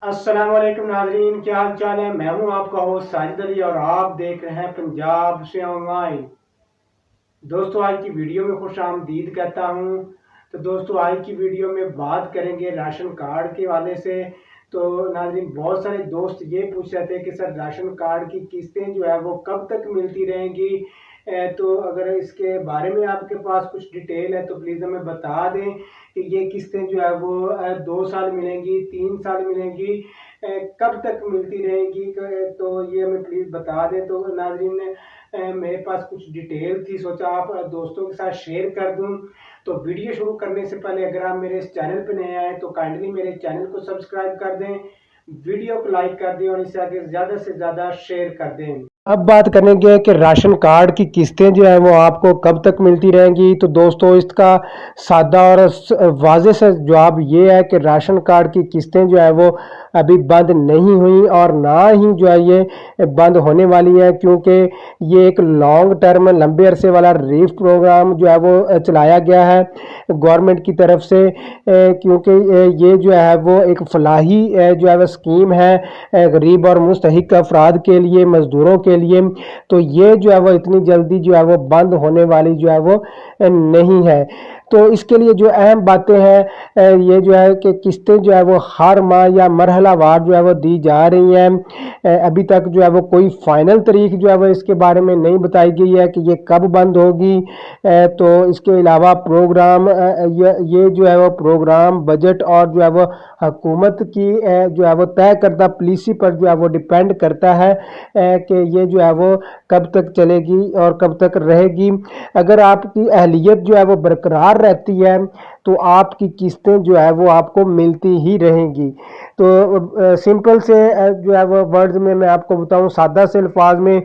अस्सलाम वालेकुम नाज़रीन, क्या हाल चाल है। मैं हूं आपका होस्ट साजिद अली और आप देख रहे हैं पंजाब से ऑनलाइन। दोस्तों, आज की वीडियो में खुश आमदीद कहता हूं। तो दोस्तों, आज की वीडियो में बात करेंगे राशन कार्ड के हवाले से। तो नाज़रीन, बहुत सारे दोस्त ये पूछ रहे थे कि सर राशन कार्ड की किस्तें जो है वो कब तक मिलती रहेंगी। तो अगर इसके बारे में आपके पास कुछ डिटेल है तो प्लीज़ हमें बता दें कि ये किस्तें जो है वो 2 साल मिलेंगी, 3 साल मिलेंगी, कब तक मिलती रहेंगी। तो ये हमें प्लीज़ बता दें। तो नाज़रीन, मेरे पास कुछ डिटेल थी, सोचा आप दोस्तों के साथ शेयर कर दूं। तो वीडियो शुरू करने से पहले अगर आप मेरे इस चैनल पर नए आए तो काइंडली मेरे चैनल को सब्सक्राइब कर दें, वीडियो को लाइक कर दें और इसे आगे ज़्यादा से ज़्यादा शेयर कर दें। अब बात करेंगे कि राशन कार्ड की किस्तें जो है वो आपको कब तक मिलती रहेंगी। तो दोस्तों, इसका सादा और वाज़ेह से जवाब ये है कि राशन कार्ड की किस्तें जो है वो अभी बंद नहीं हुई और ना ही जो है ये बंद होने वाली है, क्योंकि ये एक लॉन्ग टर्म लंबे अरसे वाला रिलीफ प्रोग्राम जो है वो चलाया गया है गवर्नमेंट की तरफ से, क्योंकि ये जो है वो एक फलाही जो है वो स्कीम है गरीब और मुस्तहिक अफराद के लिए, मज़दूरों के लिए। तो ये जो है वो इतनी जल्दी जो है वो बंद होने वाली जो है वो नहीं है। तो इसके लिए जो अहम बातें हैं, ये जो है कि किस्तें जो है वो हर माह या मरहलावार जो है वो दी जा रही हैं। अभी तक जो है वो कोई फाइनल तारीख जो है वो इसके बारे में नहीं बताई गई है कि ये कब बंद होगी। तो इसके अलावा प्रोग्राम ये जो है वो प्रोग्राम बजट और जो है वो हुकूमत की जो है वो तय करदा पॉलिसी पर जो है वो डिपेंड करता है कि ये जो है वो कब तक चलेगी और कब तक रहेगी। अगर आपकी अहलियत जो है वो बरकरार रहती है तो आपकी किस्तें जो है वो आपको मिलती ही रहेंगी। तो सिंपल से जो है वो वर्ड्स में मैं आपको बताऊं, सादा से अल्फाज में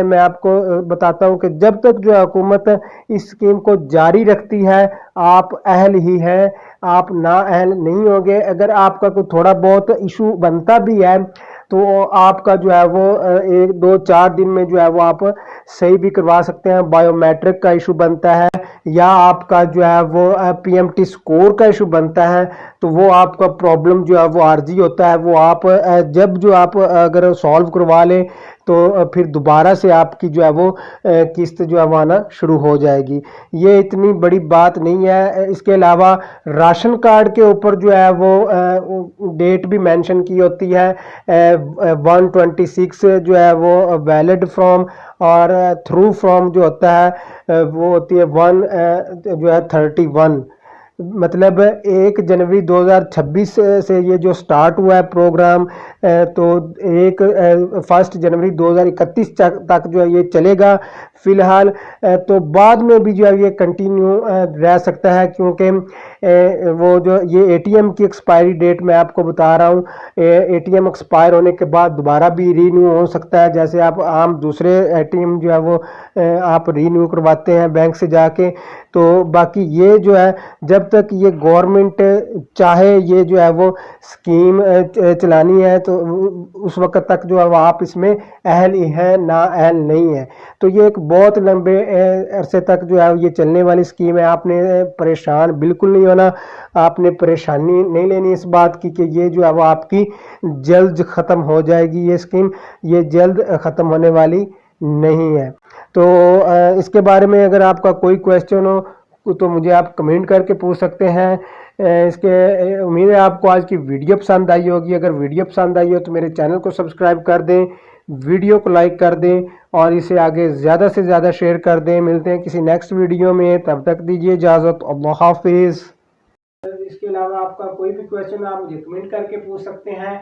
मैं आपको बताता हूं कि जब तक जो है हुकूमत इस स्कीम को जारी रखती है आप अहल ही हैं, आप ना अहल नहीं होंगे। अगर आपका कोई थोड़ा बहुत इशू बनता भी है तो आपका जो है वो 1 2 4 दिन में जो है वो आप सही भी करवा सकते हैं। बायोमेट्रिक का इशू बनता है या आपका जो है वो पीएमटी स्कोर का इशू बनता है, तो वो आपका प्रॉब्लम जो है वो आर्जी होता है। वो आप जब जो आप अगर सॉल्व करवा लें तो फिर दोबारा से आपकी जो है वो किस्त जो है वो आना शुरू हो जाएगी। ये इतनी बड़ी बात नहीं है। इसके अलावा राशन कार्ड के ऊपर जो है वो डेट भी मेंशन की होती है। 126 जो है वो वैलिड फ्रॉम और थ्रू फ्रॉम जो होता है वो होती है 1 जो है 31। मतलब 1 जनवरी 2026 से ये जो स्टार्ट हुआ है प्रोग्राम, तो 1 जनवरी 2031 तक जो है ये चलेगा फिलहाल। तो बाद में भी जो है ये कंटिन्यू रह सकता है, क्योंकि वो जो ये एटीएम की एक्सपायरी डेट मैं आपको बता रहा हूँ, एटीएम एक्सपायर होने के बाद दोबारा भी रीन्यू हो सकता है। जैसे आप आम दूसरे एटीएम जो है वो आप रीन्यू करवाते हैं बैंक से जाके। तो बाकी ये जो है जब तक ये गवर्नमेंट चाहे ये जो है वो स्कीम चलानी है तो उस वक्त तक जो है वो आप इसमें अहल ही हैं, ना अहल नहीं है। तो ये एक बहुत लंबे अरसे तक जो है ये चलने वाली स्कीम है। आपने परेशान बिल्कुल नहीं होना, आपने परेशानी नहीं लेनी इस बात की कि ये जो है वो आपकी जल्द ख़त्म हो जाएगी। ये स्कीम ये जल्द ख़त्म होने वाली नहीं है। तो इसके बारे में अगर आपका कोई क्वेश्चन हो तो मुझे आप कमेंट करके पूछ सकते हैं। इसके उम्मीद है आपको आज की वीडियो पसंद आई होगी। अगर वीडियो पसंद आई हो तो मेरे चैनल को सब्सक्राइब कर दें, वीडियो को लाइक कर दें और इसे आगे ज़्यादा से ज़्यादा शेयर कर दें। मिलते हैं किसी नेक्स्ट वीडियो में, तब तक दीजिए इजाज़त। अल्लाह हाफिज़। इसके अलावा आपका कोई भी क्वेश्चन आप मुझे कमेंट करके पूछ सकते हैं।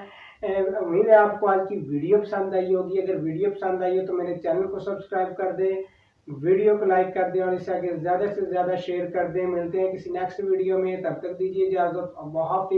उम्मीद है आपको आज की वीडियो पसंद आई होगी। अगर वीडियो पसंद आई हो तो मेरे चैनल को सब्सक्राइब कर दें, वीडियो को लाइक कर दें और इसे आगे ज़्यादा से ज़्यादा शेयर कर दें। मिलते हैं किसी नेक्स्ट वीडियो में, तब तक दीजिए इजाज़त। अल्लाह हाफिज़।